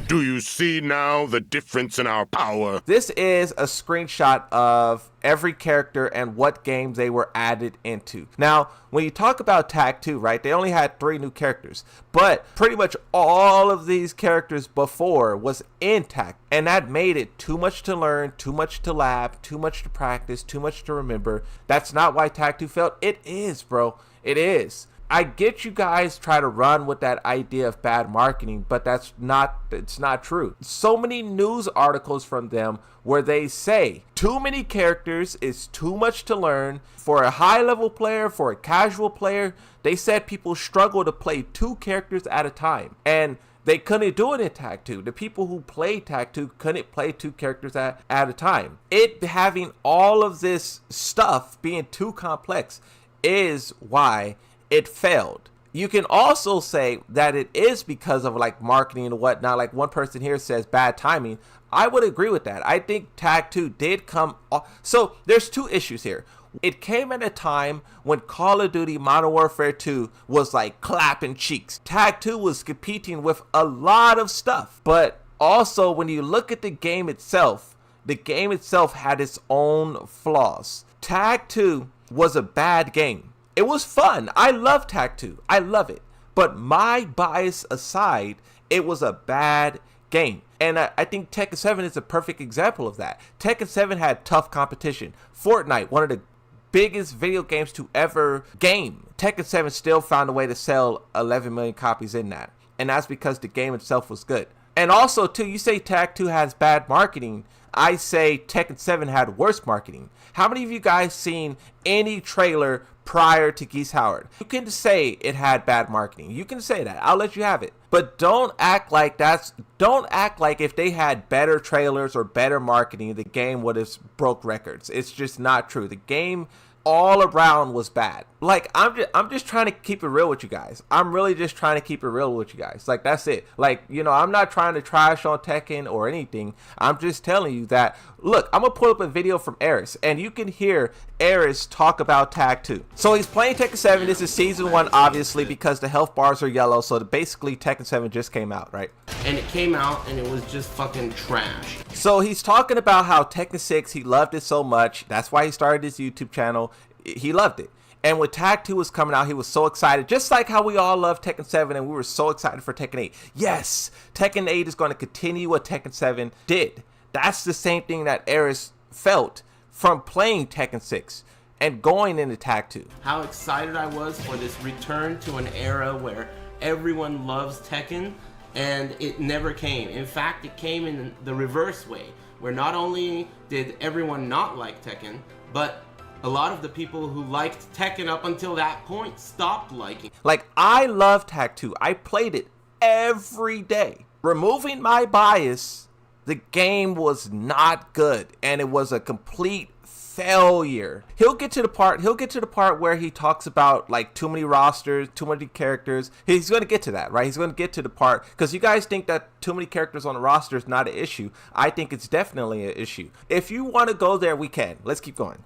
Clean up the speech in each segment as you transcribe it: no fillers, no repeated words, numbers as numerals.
Do you see now the difference in our power? This is a screenshot of every character and what games they were added into. Now, when you talk about Tag 2, right, they only had 3 new characters, but pretty much all of these characters before was in Tag, and that made it too much to learn, too much to lab, too much to practice, too much to remember. That's not why Tag 2 failed. It is, bro. It is. I get you guys try to run with that idea of bad marketing, but it's not true. So many news articles from them where they say too many characters is too much to learn for a high level player, for a casual player. They said people struggle to play 2 characters at a time, and they couldn't do it in Tag 2. The people who played Tag 2 couldn't play 2 characters at a time. It having all of this stuff being too complex is why it failed. You can also say that it is because of like marketing and whatnot. Like one person here says bad timing. I would agree with that. I think Tag 2 did come off. So there's 2 issues here. It came at a time when Call of Duty Modern Warfare 2 was like clapping cheeks. Tag 2 was competing with a lot of stuff. But also when you look at the game itself had its own flaws. Tag 2 was a bad game. It was fun. I love Tag 2. I love it. But my bias aside, it was a bad game. And I think Tekken 7 is a perfect example of that. Tekken 7 had tough competition. Fortnite, one of the biggest video games to ever game. Tekken 7 still found a way to sell 11 million copies in that. And that's because the game itself was good. And also, too, you say Tag 2 has bad marketing. I say Tekken 7 had worse marketing. How many of you guys seen any trailer prior to Geese Howard? You can say it had bad marketing. You can say that. I'll let you have it. But don't act like if they had better trailers or better marketing, the game would have broke records. It's just not true. The game all around was bad. Like, I'm just trying to keep it real with you guys. I'm really just trying to keep it real with you guys. Like, that's it. Like, you know, I'm not trying to trash on Tekken or anything. I'm just telling you that, look, I'm gonna pull up a video from Eris, and you can hear Eris talk about Tag 2. So he's playing Tekken 7. This is season 1, obviously, because the health bars are yellow. So basically Tekken 7 just came out, right? And it came out and it was just fucking trash. So he's talking about how Tekken 6, he loved it so much. That's why he started his YouTube channel. He loved it. And when Tag 2 was coming out, he was so excited. Just like how we all love Tekken 7 and we were so excited for Tekken 8. Yes, Tekken 8 is going to continue what Tekken 7 did. That's the same thing that Eris felt from playing Tekken 6 and going into Tag 2. How excited I was for this return to an era where everyone loves Tekken, and it never came. In fact, it came in the reverse way, where not only did everyone not like Tekken, but a lot of the people who liked Tekken up until that point stopped liking. Like, I love Tag 2. I played it every day. Removing my bias, the game was not good, and it was a complete failure. He'll get to the part where he talks about like too many rosters, too many characters. He's going to get to that, right? He's going to get to the part, because you guys think that too many characters on the roster is not an issue. I think it's definitely an issue. If you want to go there, we can. Let's keep going.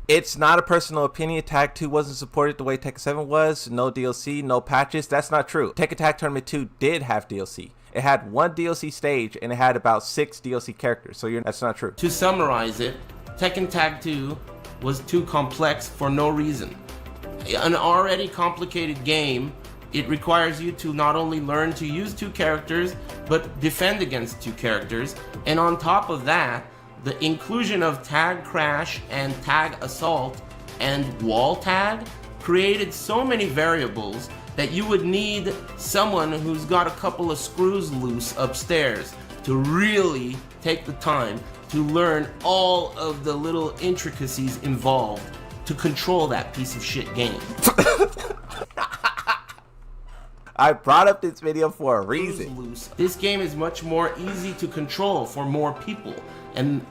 It's not a personal opinion. Tag 2 wasn't supported the way Tekken 7 was. No DLC, no patches. That's not true. Tekken Tag Tournament 2 did have DLC. It had 1 DLC stage and it had about 6 DLC characters. So that's not true. To summarize it, Tekken Tag 2 was too complex for no reason. An already complicated game, it requires you to not only learn to use 2 characters, but defend against 2 characters. And on top of that, the inclusion of Tag Crash and Tag Assault and Wall Tag created so many variables that you would need someone who's got a couple of screws loose upstairs to really take the time to learn all of the little intricacies involved to control that piece of shit game. I brought up this video for a reason. This game is much more easy to control for more people, and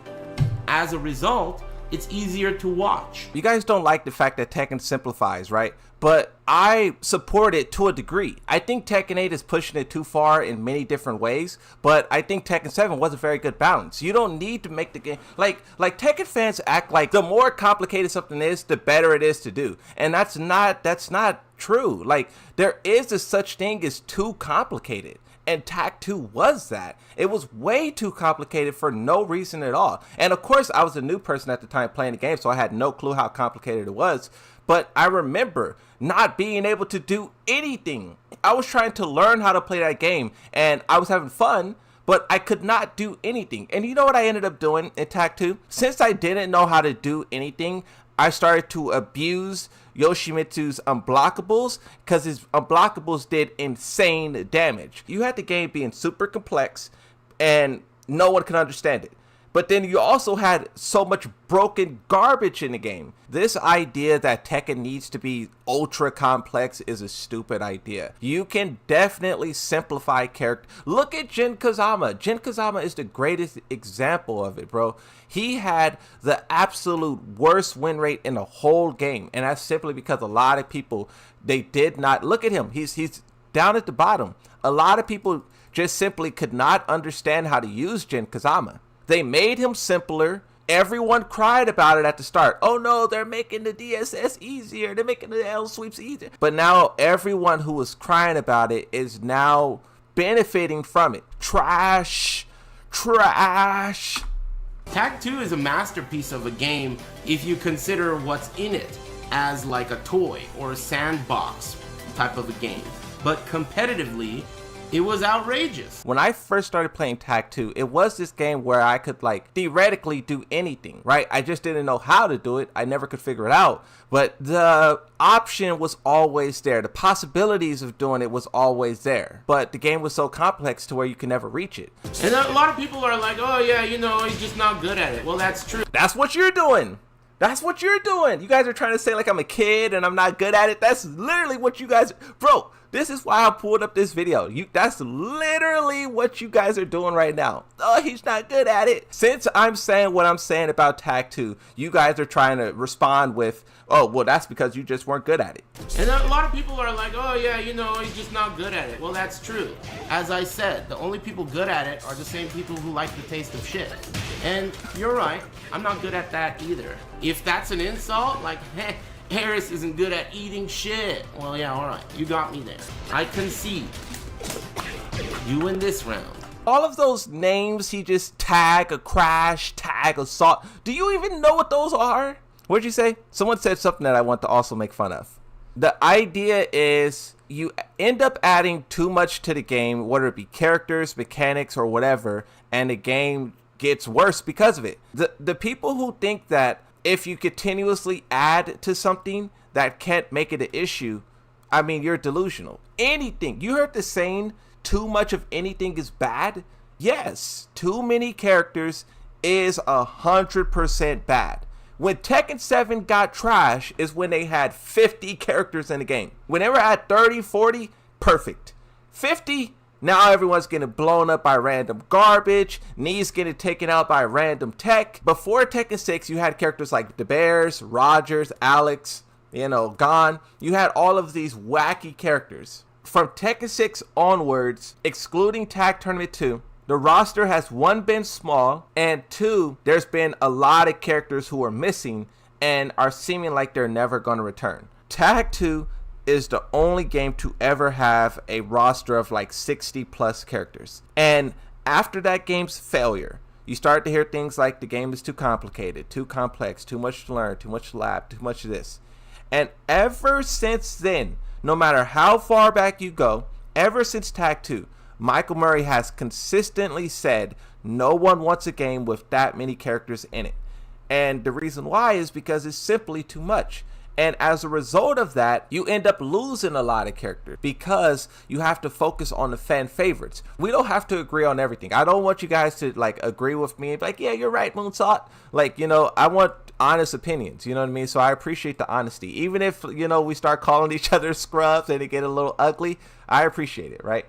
as a result, it's easier to watch. You guys don't like the fact that Tekken simplifies, right? But I support it to a degree. I think Tekken 8 is pushing it too far in many different ways, but I think Tekken 7 was a very good balance. You don't need to make the game like Tekken fans act like the more complicated something is, the better it is to do. And that's not true. Like, there is a such thing as too complicated. And Tag 2 was that. It was way too complicated for no reason at all. And of course, I was a new person at the time playing the game, so I had no clue how complicated it was. But I remember not being able to do anything. I was trying to learn how to play that game, and I was having fun, but I could not do anything. And you know what I ended up doing in Tag 2? Since I didn't know how to do anything, I started to abuse Yoshimitsu's unblockables, because his unblockables did insane damage. You had the game being super complex and no one could understand it. But then you also had so much broken garbage in the game. This idea that Tekken needs to be ultra complex is a stupid idea. You can definitely simplify character. Look at Jin Kazama. Jin Kazama is the greatest example of it, bro. He had the absolute worst win rate in the whole game. And that's simply because a lot of people, they did not look at him. He's down at the bottom. A lot of people just simply could not understand how to use Jin Kazama. They made him simpler. Everyone cried about it at the start. Oh no, they're making the DSS easier. They're making the L sweeps easier. But now everyone who was crying about it is now benefiting from it. Trash. Trash. Tag 2 is a masterpiece of a game if you consider what's in it as like a toy or a sandbox type of a game. But competitively, it was outrageous. When I first started playing Tag 2, it was this game where I could like theoretically do anything, right? I just didn't know how to do it. I never could figure it out. But the option was always there. The possibilities of doing it was always there. But the game was so complex to where you could never reach it. And a lot of people are like, oh yeah, you know, he's just not good at it. Well, that's true. That's what you're doing. That's what you're doing. You guys are trying to say like I'm a kid and I'm not good at it. That's literally what you guys, bro. This is why I pulled up this video. That's literally what you guys are doing right now. Oh, he's not good at it. Since I'm saying what I'm saying about Tag 2, you guys are trying to respond with, oh, well, that's because you just weren't good at it. And a lot of people are like, oh yeah, you know, he's just not good at it. Well, that's true. As I said, the only people good at it are the same people who like the taste of shit. And you're right, I'm not good at that either. If that's an insult, like, heh, Harris isn't good at eating shit. Well, yeah, alright, you got me there. I concede. You win this round. All of those names, he just tag, a crash, tag, assault. Do you even know what those are? What'd you say? Someone said something that I want to also make fun of. The idea is you end up adding too much to the game, whether it be characters, mechanics, or whatever, and the game gets worse because of it. The people who think that if you continuously add to something, that can't make it an issue, I mean, you're delusional. Anything. You heard the saying, too much of anything is bad? Yes, too many characters is 100% bad. When Tekken 7 got trash is when they had 50 characters in the game. When they were at 30, 40, perfect. 50, now everyone's getting blown up by random garbage. Knees getting taken out by random tech. Before Tekken 6, you had characters like the Bears, Rogers, Alex, Gon. You had all of these wacky characters. From Tekken 6 onwards, excluding Tag Tournament 2, the roster has one, been small, and two, there's been a lot of characters who are missing and are seeming like they're never going to return. Tag 2 is the only game to ever have a roster of like 60 plus characters. And after that game's failure, you start to hear things like the game is too complicated, too complex, too much to learn, too much lab, too much of this. And ever since then, no matter how far back you go, ever since Tag 2, Michael Murray has consistently said no one wants a game with that many characters in it. And the reason why is because it's simply too much. And as a result of that, you end up losing a lot of characters because you have to focus on the fan favorites. We don't have to agree on everything. I don't want you guys to like agree with me and be like, yeah, you're right, Moonsalt. Like, I want honest opinions, you know what I mean? So I appreciate the honesty. Even if, we start calling each other scrubs and it get a little ugly, I appreciate it, right?